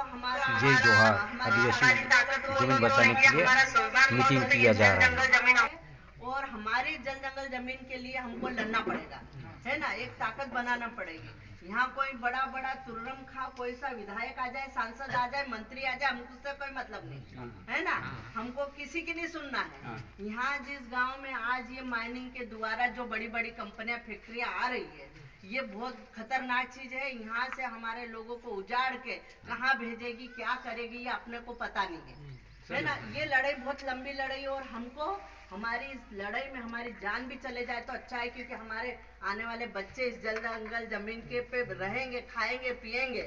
जय जोहार आदिवासी जमीन बचाने के लिए मीटिंग किया जा रहा है। और हमारी जल जंगल जमीन के लिए हमको लड़ना पड़ेगा, है ना। एक ताकत बनाना पड़ेगी। यहाँ कोई बड़ा बड़ा तुर्रम खा कोई सा विधायक आ जाए, सांसद आ जाए, मंत्री आ जाए, हमको उससे कोई मतलब नहीं, है ना। हमको किसी की नहीं सुनना है। यहाँ जिस गांव में आज ये माइनिंग के द्वारा जो बड़ी बड़ी कंपनियां फैक्ट्रियां आ रही है, ये बहुत खतरनाक चीज है। यहाँ से हमारे लोगों को उजाड़ के कहाँ भेजेगी, क्या करेगी, ये अपने को पता नहीं है ना। ये लड़ाई बहुत लंबी लड़ाई, और हमको हमारी इस लड़ाई में हमारी जान भी चले जाए तो अच्छा है, क्योंकि हमारे आने वाले बच्चे इस जल जंगल जमीन के पे रहेंगे, खाएंगे, पिएंगे,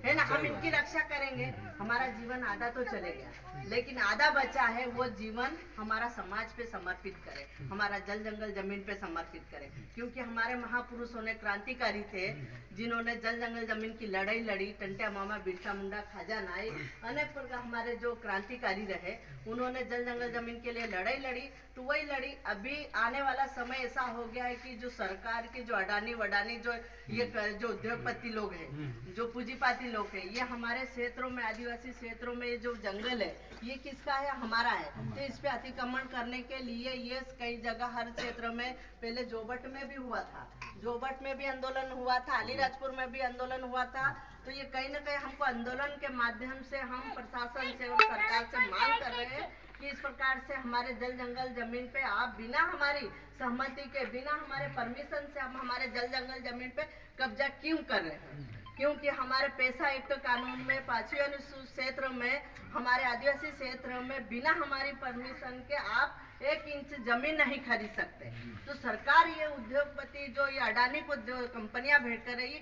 है ना। हम इनकी रक्षा करेंगे, हमारा जीवन आधा तो चले गया, लेकिन आधा बचा है, वो जीवन हमारा समाज पे समर्पित करें, हमारा जल जंगल जमीन पे समर्पित करें। क्योंकि हमारे महापुरुषों ने, क्रांतिकारी थे, जिन्होंने जल जंगल जमीन की लड़ाई लड़ी, टंट्या मामा, बिरसा मुंडा, खाजा नाई, अनेक प्रकार हमारे जो क्रांतिकारी रहे, उन्होंने जल जंगल जमीन के लिए लड़ाई लड़ी, तो वही लड़ी। अभी आने वाला समय ऐसा हो गया है कि जो सरकार के जो अडानी वडानी जो ये जो उद्योगपति लोग हैं, जो पूंजीपाती लोग हैं, ये हमारे क्षेत्रों में, आदिवासी क्षेत्रों में जो जंगल है, ये किसका है? हमारा है। तो इस पे अतिक्रमण करने के लिए ये कई जगह, हर क्षेत्र में, पहले जोबट में भी हुआ था, जोबट में भी आंदोलन हुआ था, अलीराजपुर में भी आंदोलन हुआ था। तो ये कहीं ना कहीं हमको आंदोलन के माध्यम से हम प्रशासन से और सरकार से मांग कर रहे हैं कि इस प्रकार से हमारे जल जंगल जमीन पे आप बिना हमारी सहमति के, बिना हमारे परमिशन से हम हमारे जल जंगल जमीन पे कब्जा क्यों कर रहे हैं? क्योंकि हमारे पैसा एक्ट कानून में 5वीं अनुसूची क्षेत्र में, हमारे आदिवासी क्षेत्र में बिना हमारी परमिशन के आप 1 इंच जमीन नहीं खरीद सकते। तो सरकार, ये उद्योगपति जो ये अडानी को जो कंपनियां भेंट कर रही है,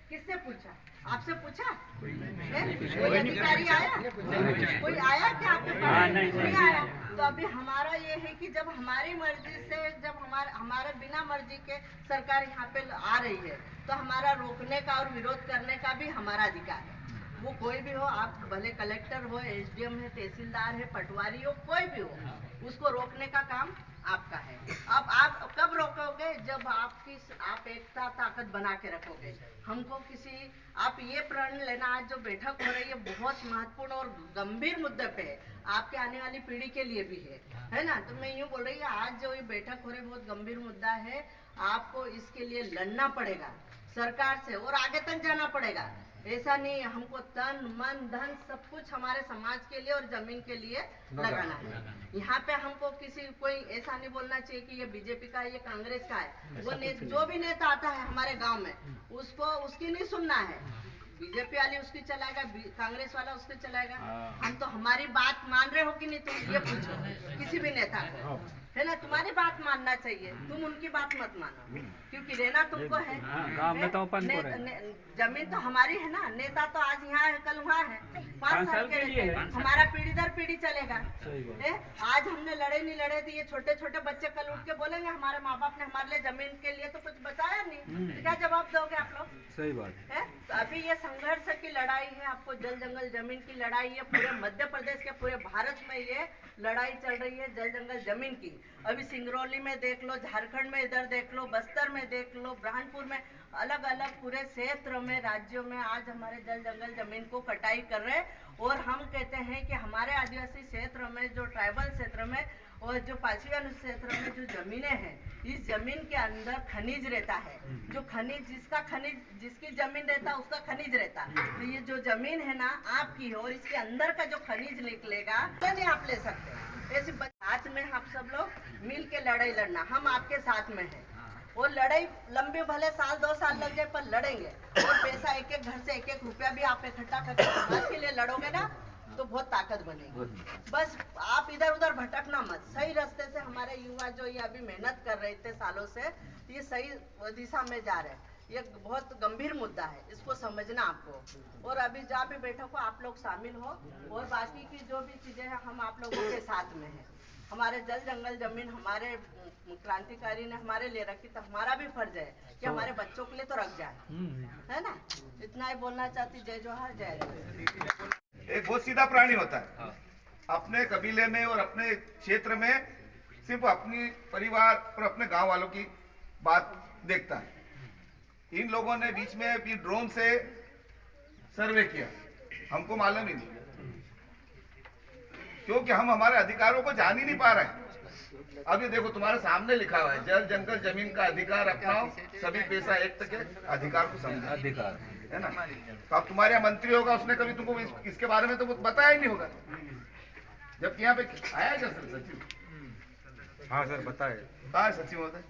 किससे पूछा? आपसे पूछा? कोई अधिकारी आया? कोई आया क्या आपके पास? नहीं आया। तो अभी हमारा ये है कि जब हमारी मर्जी से, जब हमारे बिना मर्जी के सरकार यहाँ पे आ रही है, तो हमारा रोकने का और विरोध करने का भी हमारा अधिकार है। वो कोई भी हो, आप भले कलेक्टर हो, एसडीएम है, तहसीलदार है, पटवारी हो, कोई भी हो, उसको रोकने का काम आपका है। अब आप कब रोकोगे? जब आप एकता ताकत बना के रखोगे। हमको आप ये प्रण लेना, आज जो बैठक हो रही है बहुत महत्वपूर्ण और गंभीर मुद्दे पे है, आपके आने वाली पीढ़ी के लिए भी है ना। तो मैं यूँ बोल रही हूँ, आज जो ये बैठक हो रही है बहुत गंभीर मुद्दा है, आपको इसके लिए लड़ना पड़ेगा सरकार से, और आगे तक जाना पड़ेगा। ऐसा नहीं, हमको तन मन धन सब कुछ हमारे समाज के लिए और जमीन के लिए लगाना है। यहाँ पे हमको कोई ऐसा नहीं बोलना चाहिए कि ये बीजेपी का है, ये कांग्रेस का है। वो जो भी नेता आता है हमारे गांव में, उसकी नहीं सुनना है। बीजेपी वाली उसकी चलाएगा, कांग्रेस वाला उसकी चलाएगा। हम तो हमारी बात मान रहे हो कि नहीं, तुम ये पूछो किसी भी नेता को, है ना। तुम्हारी बात मानना चाहिए, तुम उनकी बात मत मानो, क्योंकि रहना तुमको है। जमीन तो हमारी है ना। नेता तो आज यहाँ है, कल वहाँ है, 5 साल के लिए हमारा पीढ़ी दर पीढ़ी चलेगा। आज हमने लड़े नहीं लड़े, तो ये छोटे छोटे बच्चे कल उठ के बोलेंगे हमारे माँ बाप ने हमारे लिए जमीन के लिए तो कुछ बचाया नहीं, तो क्या जवाब दोगे आप लोग? सही बात है। तो अभी ये संघर्ष की लड़ाई है, आपको जल जंगल जमीन की लड़ाई है। पूरे मध्य प्रदेश के, पूरे भारत में ये लड़ाई चल रही है जल जंगल जमीन की। अभी सिंगरौली में देख लो, झारखंड में इधर देख लो, बस्तर में देख लो, बुरहानपुर में, अलग अलग पूरे क्षेत्र में, राज्यों में आज हमारे जल जंगल जमीन को कटाई कर रहे हैं। और हम कहते हैं कि हमारे आदिवासी क्षेत्र में, जो ट्राइबल क्षेत्र में और जो 5वीं अनुसूची क्षेत्र में जो जमीनें हैं, इस जमीन के अंदर खनिज रहता है। जो खनिज, जिसकी जमीन रहता है उसका खनिज रहता है। तो ये जो जमीन है ना आपकी है, और इसके अंदर का जो खनिज निकलेगा नहीं आप ले सकते। ऐसे साथ में आप सब लोग मिल के लड़ाई लड़ना, हम आपके साथ में हैं। वो लड़ाई लंबी, भले 1-2 साल लग जाए, पर लड़ेंगे। और पैसा एक घर से 1 रुपया भी आप इकट्ठा करके समाज के लिए लड़ोगे ना, तो बहुत ताकत बनेगी। बस आप इधर उधर भटकना मत, सही रास्ते से। हमारे युवा जो ये अभी मेहनत कर रहे थे सालों से, ये सही दिशा में जा रहे हैं। ये बहुत गंभीर मुद्दा है, इसको समझना आपको। और अभी जहाँ भी बैठक हो आप लोग शामिल हो, और बाकी की जो भी चीजें हैं हम आप लोगों के साथ में हैं। हमारे जल जंगल जमीन हमारे क्रांतिकारी ने हमारे लिए रखी, तो हमारा भी फर्ज है कि हमारे बच्चों के लिए तो रख जाए, है ना। इतना ही बोलना चाहती। जय जोहार, जय जय। एक बहुत सीधा प्राणी होता है, अपने कबीले में और अपने क्षेत्र में सिर्फ अपनी परिवार और अपने गांव वालों की बात देखता है। इन लोगों ने बीच में भी ड्रोन से सर्वे किया, हमको मालूम ही नहीं, क्योंकि हम हमारे अधिकारों को जान ही नहीं पा रहे हैं। अभी देखो तुम्हारे सामने लिखा हुआ है, जल जंगल जमीन का अधिकार अपनाओ, सभी पैसा एक्ट के अधिकार को समझो, अधिकार है ना। तो अब तुम्हारे यहाँ मंत्री होगा, उसने कभी तुमको इसके बारे में तो बताया ही नहीं होगा, जबकि यहाँ पे आया क्या सर सचिव? हाँ सर बताए। कहा है सचिव महोदय?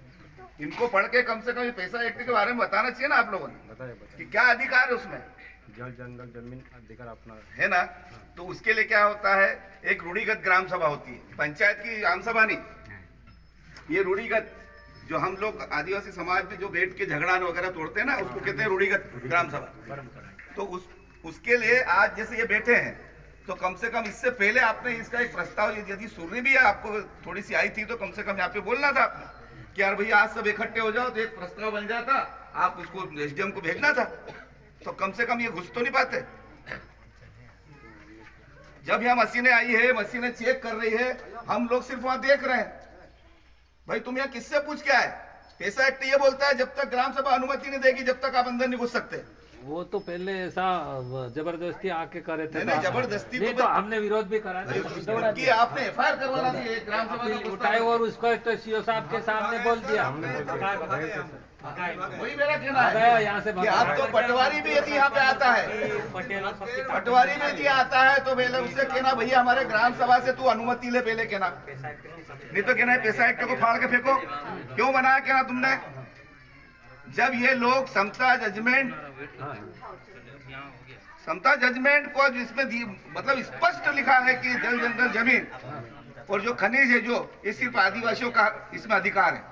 इनको पढ़ के कम से कम ये पैसा एक्ट के बारे में बताना चाहिए ना आप लोगों ने, बताए कि क्या अधिकार है उसमें, जल जंगल जमीन अधिकार अपना, है ना। तो उसके लिए क्या होता है, एक रूढ़िगत ग्राम सभा होती है, पंचायत की आम सभा नहीं, ये रूढ़िगत, जो हम लोग आदिवासी समाज में जो बैठ के झगड़ा वगैरह तोड़ते हैं ना, उसको कहते हैं रूढ़िगत ग्राम सभा। तो उसके लिए आज जैसे ये बैठे हैं, तो कम से कम इससे पहले आपने इसका एक प्रस्ताव यदि सुननी भी है आपको थोड़ी सी आई थी, तो कम से कम यहाँ पे बोलना था आपने कि यार भैया आज सब इकट्ठे हो जाओ, तो एक प्रस्ताव बन जाता, आप उसको एसडीएम को भेजना था। तो कम से कम ये घुस तो नहीं पाते। जब यहाँ मशीनें आई है, मशीनें चेक कर रही है, हम लोग सिर्फ वहां देख रहे हैं। भाई तुम यहाँ किससे पूछ के आए? पैसा एक्ट ये बोलता है जब तक ग्राम सभा अनुमति नहीं देगी जब तक आप अंदर नहीं घुस सकते। वो तो पहले ऐसा जबरदस्ती आके करे थे। नहीं जबरदस्ती नहीं तो हमने विरोध भी करा था, कि आपने एफआईआर करवाना थी ग्राम सभा का उठाए और उसको तो सीओ साहब के सामने बोल दिया। वही मेरा कहना है यहाँ से कि आप तो पटवारी भी यदि यहाँ पे आता है, पटवारी भी यदि आता है तो पहले उससे कहना भैया हमारे ग्राम सभा से तू अनुमति ले, पहले कहना, नहीं तो कहना है पैसा एक्ट को फाड़ के फेंको। क्यों बनाया कहना तुमने? जब ये लोग समता जजमेंट को जिसमें मतलब स्पष्ट लिखा है कि जल जंगल जमीन और जो खनिज है जो ये सिर्फ आदिवासियों का इसमें अधिकार है,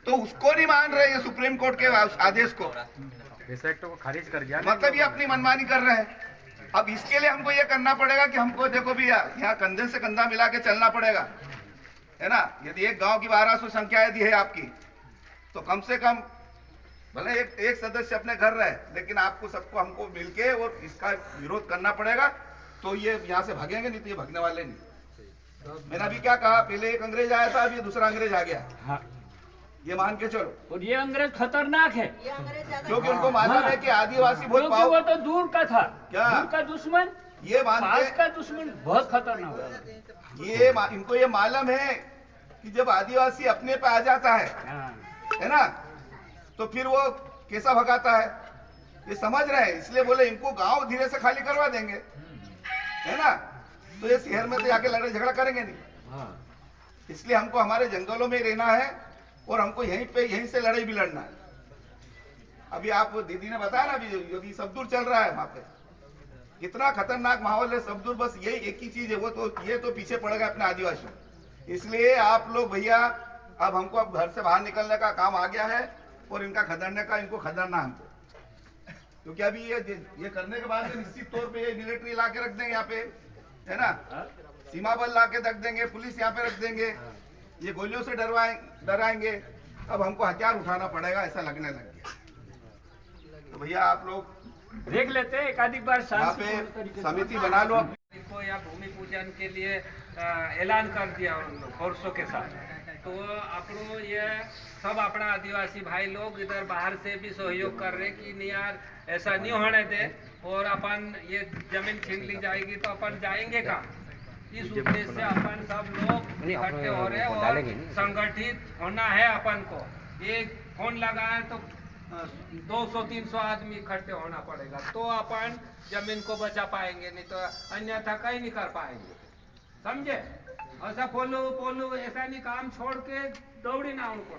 तो उसको नहीं मान रहे ये सुप्रीम कोर्ट के आदेश को, पैसा एक्ट को खारिज कर दिया। मतलब ये अपनी मनमानी कर रहे हैं। अब इसके लिए हमको ये करना पड़ेगा कि हमको देखो भैया यहाँ कंधे से कंधा मिला के चलना पड़ेगा, है ना। यदि एक गांव की 1200 संख्या यदि है आपकी, तो कम से कम भले एक सदस्य अपने घर रहे, लेकिन आपको सबको हमको मिलके और इसका विरोध करना पड़ेगा, तो ये यहाँ से भागेंगे, नहीं तो ये भागने वाले नहीं। मैंने अभी क्या कहा, पहले एक अंग्रेज आया था, अभी दूसरा अंग्रेज आ गया। हाँ। ये मान के चलो, और ये अंग्रेज खतरनाक है, क्योंकि उनको मालूम है कि आदिवासी बहुत क्योंकि वो तो दूर का था, क्या? दूर का दुश्मन, ये पास का दुश्मन बहुत खतरनाक है। ये इनको ये मालूम है कि जब आदिवासी अपने पे आ जाता है ना, तो फिर वो कैसा भगाता है, ये समझ रहे हैं। इसलिए बोले इनको गांव धीरे से खाली करवा देंगे, है ना, तो ये शहर में तो जाके लड़ाई झगड़ा करेंगे नहीं। इसलिए हमको हमारे जंगलों में रहना है और हमको यहीं से लड़ाई भी लड़ना है। अभी आप दीदी ने बताया ना, अभी योगी सबदूर चल रहा है, वहां पे कितना खतरनाक माहौल है। सबदूर बस यही एक ही चीज है, वो तो ये तो पीछे पड़ गए अपने आदिवासियों। इसलिए आप लोग भैया, अब हमको अब घर से बाहर निकलने का काम आ गया है और इनका खदेड़ने का, इनको खदेड़ना हमको, क्योंकि अभी ये करने के बाद निश्चित तौर पे ये मिलिट्री ला के रख देंगे यहाँ पे, है ना, सीमा बल ला के रख देंगे, पुलिस यहाँ पे रख देंगे, ये गोलियों से डराएंगे। अब हमको हथियार उठाना पड़ेगा, ऐसा लगने लग गया। तो भैया आप लोग देख लेते हैं एक आधी बार यहाँ पे समिति बना लो। इनको या भूमि पूजन के लिए ऐलान कर दिया उन लोग फोर्सों के साथ, तो अपनों ये सब अपना आदिवासी भाई लोग इधर बाहर से भी सहयोग कर रहे कि नहीं यार ऐसा नहीं होने दे, और अपन ये जमीन छीन ली जाएगी तो अपन जाएंगे कहाँ। इस उद्देश्य से अपन सब लोग इकट्ठे हो रहे हैं और संगठित होना है अपन को। ये फोन लगाए तो 200-300 आदमी इकट्ठे होना पड़ेगा, तो अपन जमीन को बचा पाएंगे, नहीं तो अन्यथा कहीं नहीं कर पाएंगे, समझे। ऐसा पोलू ऐसा नहीं काम छोड़ के दौड़ी ना उनको।